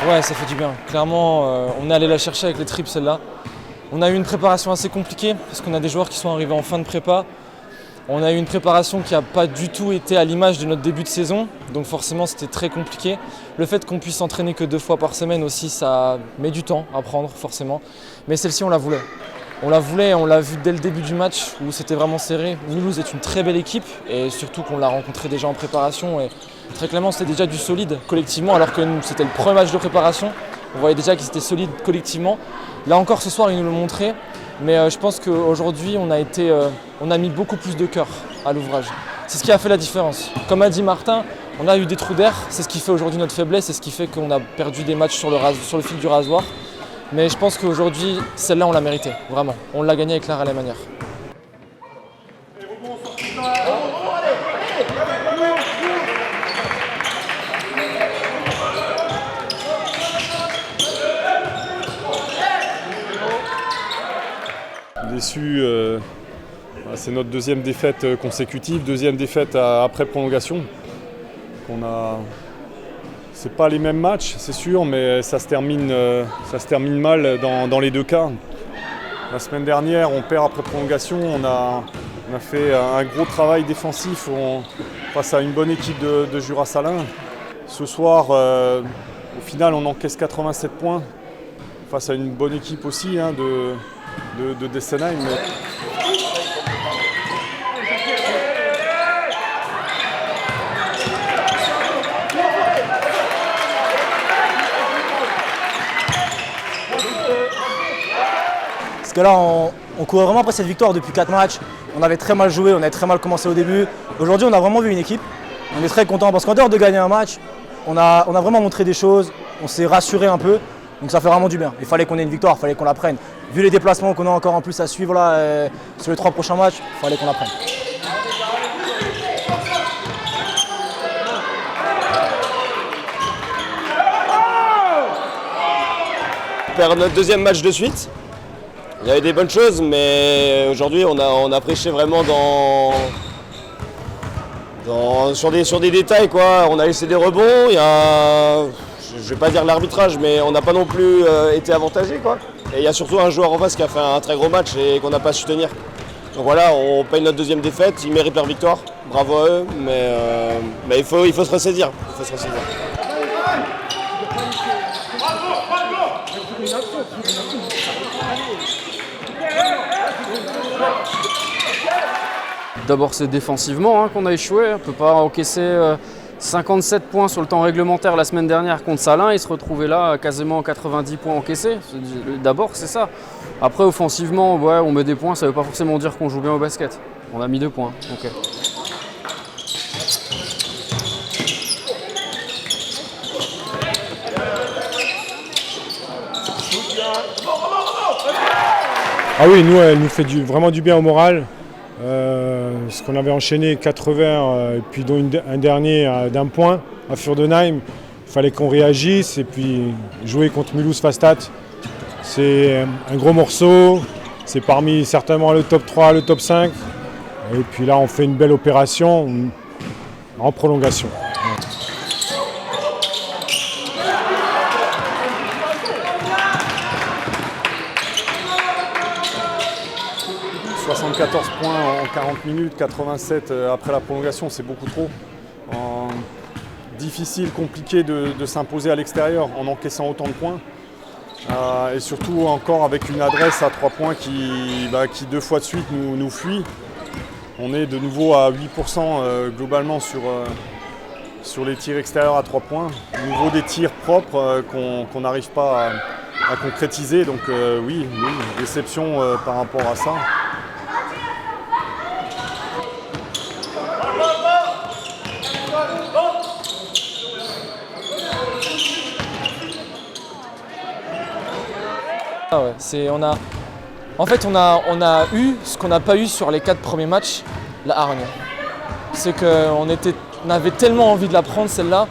Ouais, ça fait du bien. Clairement, on est allé la chercher avec les tripes celle-là. On a eu une préparation assez compliquée parce qu'on a des joueurs qui sont arrivés en fin de prépa. On a eu une préparation qui n'a pas du tout été à l'image de notre début de saison, donc forcément c'était très compliqué. Le fait qu'on puisse s'entraîner que 2 fois par semaine aussi, ça met du temps à prendre forcément. Mais celle-ci on la voulait. On la voulait, on l'a vu dès le début du match où c'était vraiment serré. Mulhouse est une très belle équipe et surtout qu'on l'a rencontré déjà en préparation. Et très clairement c'était déjà du solide collectivement alors que c'était le premier match de préparation. On voyait déjà qu'ils étaient solides collectivement. Là encore ce soir ils nous l'ont montré. Mais je pense qu'aujourd'hui, on a mis beaucoup plus de cœur à l'ouvrage. C'est ce qui a fait la différence. Comme a dit Martin, on a eu des trous d'air. C'est ce qui fait aujourd'hui notre faiblesse. C'est ce qui fait qu'on a perdu des matchs sur le fil du rasoir. Mais je pense qu'aujourd'hui, celle-là, on l'a méritée. Vraiment. On l'a gagnée avec l'art et la manière. Déçu, c'est notre deuxième défaite consécutive, deuxième défaite après prolongation. C'est pas les mêmes matchs, c'est sûr, mais ça se termine mal dans les deux cas. La semaine dernière, on perd après prolongation, on a fait un gros travail défensif face à une bonne équipe de Jura Salins. Ce soir, au final, on encaisse 87 points face à une bonne équipe aussi de Dessenheim. Parce que là, on courait vraiment après cette victoire depuis 4 matchs. On avait très mal joué, on avait très mal commencé au début. Aujourd'hui, on a vraiment vu une équipe. On est très content parce qu'en dehors de gagner un match, on a vraiment montré des choses, on s'est rassuré un peu. Donc ça fait vraiment du bien. Il fallait qu'on ait une victoire, il fallait qu'on la prenne. Vu les déplacements qu'on a encore en plus à suivre là, sur les 3 prochains matchs, il fallait qu'on la prenne. On perd notre deuxième match de suite. Il y avait des bonnes choses, mais aujourd'hui on a prêché vraiment sur des détails, quoi. On a laissé des rebonds, je ne vais pas dire l'arbitrage, mais on n'a pas non plus été avantagé, quoi. Et il y a surtout un joueur en face qui a fait un très gros match et qu'on n'a pas su tenir. Donc voilà, on paye notre deuxième défaite, ils méritent leur victoire, bravo à eux, mais il faut se ressaisir. D'abord c'est défensivement qu'on a échoué, on ne peut pas encaisser 57 points sur le temps réglementaire la semaine dernière contre Salins et se retrouver là quasiment 90 points encaissés. D'abord c'est ça. Après offensivement, ouais, on met des points, ça ne veut pas forcément dire qu'on joue bien au basket. On a mis 2 points. Okay. Ah oui, nous, elle nous fait vraiment du bien au moral. Ce qu'on avait enchaîné 80 et puis dont un dernier d'un point à Furdenheim, il fallait qu'on réagisse et puis jouer contre Mulhouse Fastat. C'est un gros morceau, c'est parmi certainement le top 3, le top 5. Et puis là on fait une belle opération en prolongation. 74 points en 40 minutes, 87 après la prolongation, c'est beaucoup trop. Difficile, compliqué de s'imposer à l'extérieur en encaissant autant de points. Et surtout encore avec une adresse à 3 points qui 2 fois de suite nous fuit. On est de nouveau à 8% globalement sur les tirs extérieurs à 3 points. Au niveau des tirs propres qu'on n'arrive pas à concrétiser. Donc oui, déception par rapport à ça. Ah ouais, En fait, on a eu ce qu'on n'a pas eu sur les 4 premiers matchs, la hargne. C'est qu'on avait tellement envie de la prendre celle-là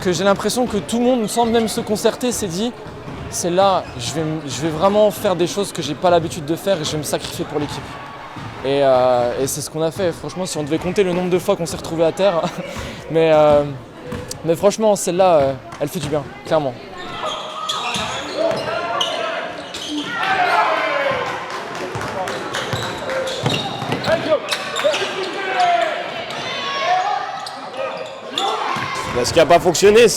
que j'ai l'impression que tout le monde, sans même se concerter, s'est dit celle-là, je vais vraiment faire des choses que j'ai pas l'habitude de faire et je vais me sacrifier pour l'équipe. Et c'est ce qu'on a fait. Franchement, si on devait compter le nombre de fois qu'on s'est retrouvé à terre, mais franchement, celle-là, elle fait du bien, clairement. Ce qui n'a pas fonctionné,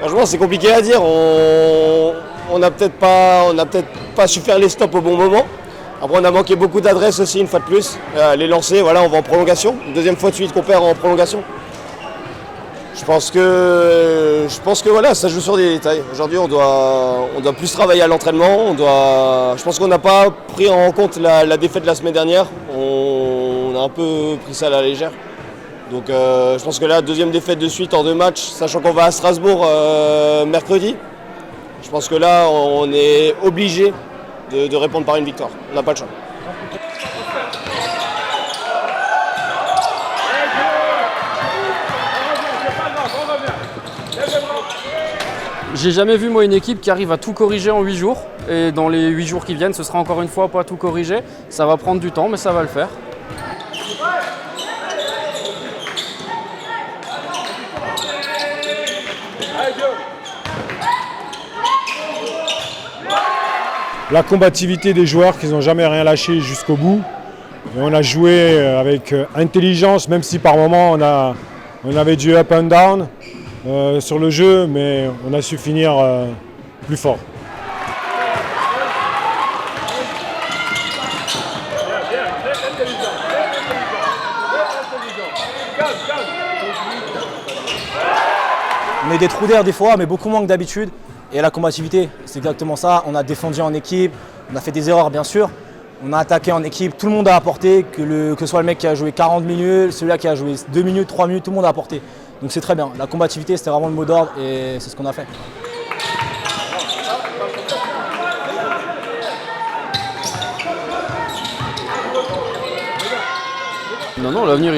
franchement, c'est compliqué à dire. On n'a peut-être pas su faire les stops au bon moment. Après, on a manqué beaucoup d'adresses aussi, une fois de plus. Les lancers, voilà, on va en prolongation. Deuxième fois de suite qu'on perd en prolongation. Je pense que voilà, ça joue sur des détails. Aujourd'hui, on doit plus travailler à l'entraînement. Je pense qu'on n'a pas pris en compte la défaite de la semaine dernière. On a un peu pris ça à la légère. Donc je pense que là, deuxième défaite de suite en 2 matchs, sachant qu'on va à Strasbourg mercredi. Je pense que là, on est obligé de répondre par une victoire. On n'a pas le choix. J'ai jamais vu moi une équipe qui arrive à tout corriger en 8 jours. Et dans les 8 jours qui viennent, ce sera encore une fois pas tout corriger. Ça va prendre du temps, mais ça va le faire. La combativité des joueurs qui n'ont jamais rien lâché jusqu'au bout. Et on a joué avec intelligence, même si par moments on avait du up and down sur le jeu, mais on a su finir plus fort. On met des trous d'air des fois, mais beaucoup moins que d'habitude. Et la combativité, c'est exactement ça. On a défendu en équipe, on a fait des erreurs bien sûr. On a attaqué en équipe, tout le monde a apporté, que ce soit le mec qui a joué 40 minutes, celui-là qui a joué 2 minutes, 3 minutes, tout le monde a apporté. Donc c'est très bien. La combativité, c'était vraiment le mot d'ordre et c'est ce qu'on a fait. Non, l'avenir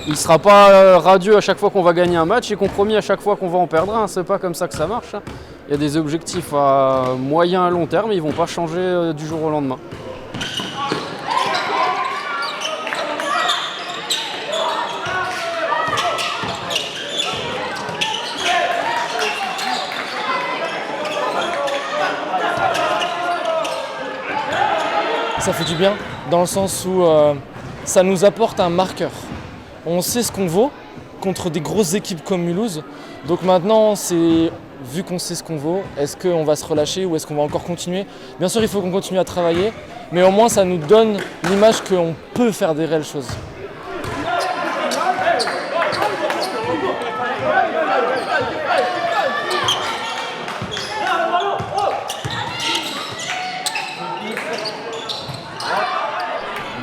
il sera pas radieux à chaque fois qu'on va gagner un match et compromis à chaque fois qu'on va en perdre un. C'est pas comme ça que ça marche. Il y a des objectifs à moyen et long terme et ils vont pas changer du jour au lendemain. Ça fait du bien dans le sens où ça nous apporte un marqueur. On sait ce qu'on vaut contre des grosses équipes comme Mulhouse. Donc maintenant, vu qu'on sait ce qu'on vaut, est-ce qu'on va se relâcher ou est-ce qu'on va encore continuer? Bien sûr, il faut qu'on continue à travailler, mais au moins ça nous donne l'image qu'on peut faire des réelles choses.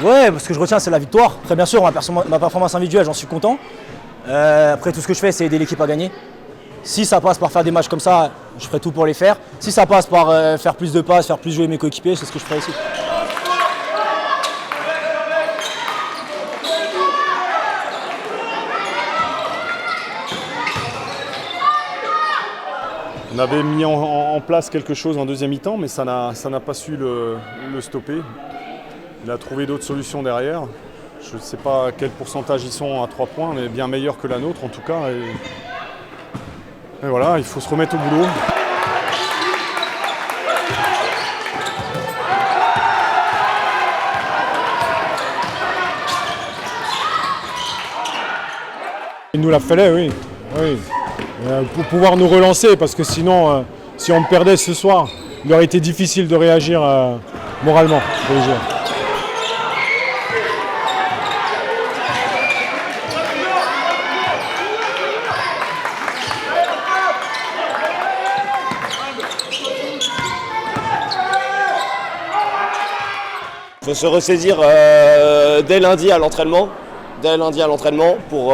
Ouais, ce que je retiens, c'est la victoire. Après, bien sûr, ma performance individuelle, j'en suis content. Après, tout ce que je fais, c'est aider l'équipe à gagner. Si ça passe par faire des matchs comme ça, je ferai tout pour les faire. Si ça passe par faire plus de passes, faire plus jouer mes coéquipiers, c'est ce que je ferai aussi. On avait mis en place quelque chose en deuxième mi-temps, mais ça n'a pas su le stopper. Il a trouvé d'autres solutions derrière. Je ne sais pas quel pourcentage ils sont à 3 points, mais bien meilleur que la nôtre en tout cas. Et voilà, il faut se remettre au boulot. Il nous l'a fallu, oui. Pour pouvoir nous relancer, parce que sinon, si on perdait ce soir, il aurait été difficile de réagir moralement. Il faut se ressaisir dès lundi à l'entraînement. Pour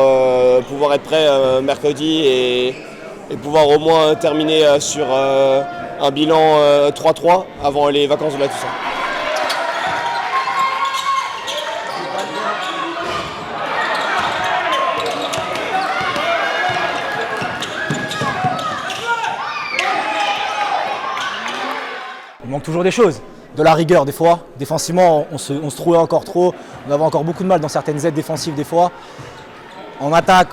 pouvoir être prêt mercredi et pouvoir au moins terminer sur un bilan 3-3 avant les vacances de la Toussaint. Il manque toujours des choses, de la rigueur des fois. Défensivement, on se trouvait encore trop. On avait encore beaucoup de mal dans certaines aides défensives des fois. En attaque,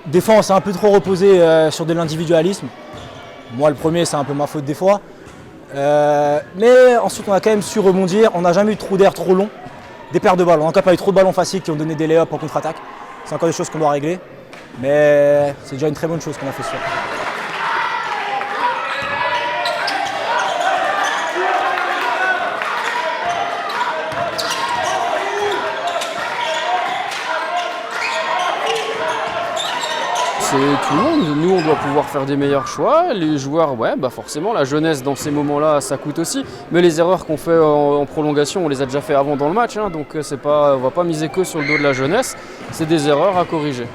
des fois on s'est un peu trop reposé sur de l'individualisme. Moi le premier, c'est un peu ma faute des fois. Mais ensuite on a quand même su rebondir. On n'a jamais eu de trou d'air trop long. Des paires de ballons. On n'a pas eu trop de ballons faciles qui ont donné des lay-ups en contre-attaque. C'est encore des choses qu'on doit régler. Mais c'est déjà une très bonne chose qu'on a fait ce soir. C'est tout le monde. Nous, on doit pouvoir faire des meilleurs choix. Les joueurs, ouais, bah forcément, la jeunesse dans ces moments-là, ça coûte aussi. Mais les erreurs qu'on fait en prolongation, on les a déjà fait avant dans le match. Hein, donc, on ne va pas miser que sur le dos de la jeunesse. C'est des erreurs à corriger.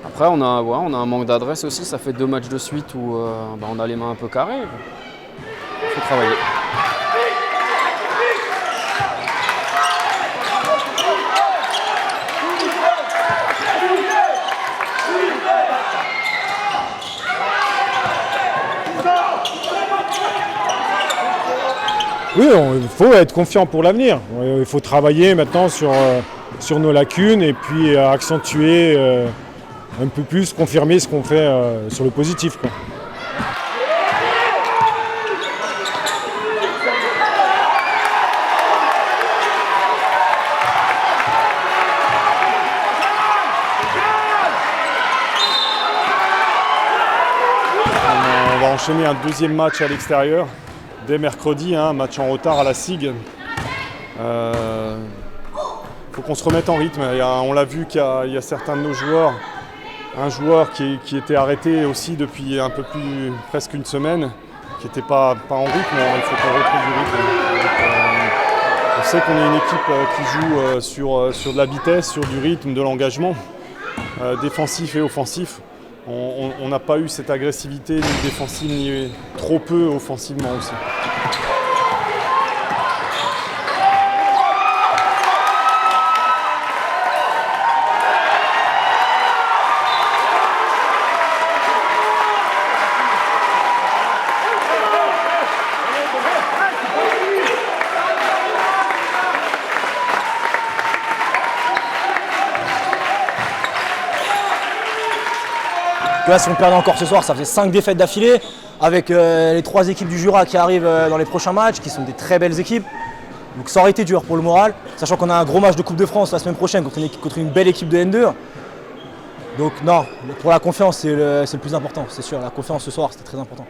Après, on a un manque d'adresse aussi. Ça fait 2 matchs de suite où on a les mains un peu carrées. Il faut travailler. Oui, il faut être confiant pour l'avenir. Il faut travailler maintenant sur nos lacunes et puis accentuer un peu plus, confirmer ce qu'on fait sur le positif, quoi. On va enchaîner un deuxième match à l'extérieur. Dès mercredi, un match en retard à la SIG. Faut qu'on se remette en rythme. On l'a vu qu'il y a certains de nos joueurs, un joueur qui était arrêté aussi depuis un peu plus, presque une semaine, qui n'était pas en rythme. Il faut qu'on retrouve du rythme. On sait qu'on est une équipe qui joue sur de la vitesse, sur du rythme, de l'engagement, défensif et offensif. On n'a pas eu cette agressivité ni défensive, ni trop peu offensivement aussi. Là, si on perdait encore ce soir, ça faisait 5 défaites d'affilée, avec les 3 équipes du Jura qui arrivent dans les prochains matchs, qui sont des très belles équipes. Donc ça aurait été dur pour le moral, sachant qu'on a un gros match de Coupe de France la semaine prochaine contre une belle équipe de N2. Donc non, pour la confiance, c'est le plus important, c'est sûr. La confiance ce soir, c'était très important.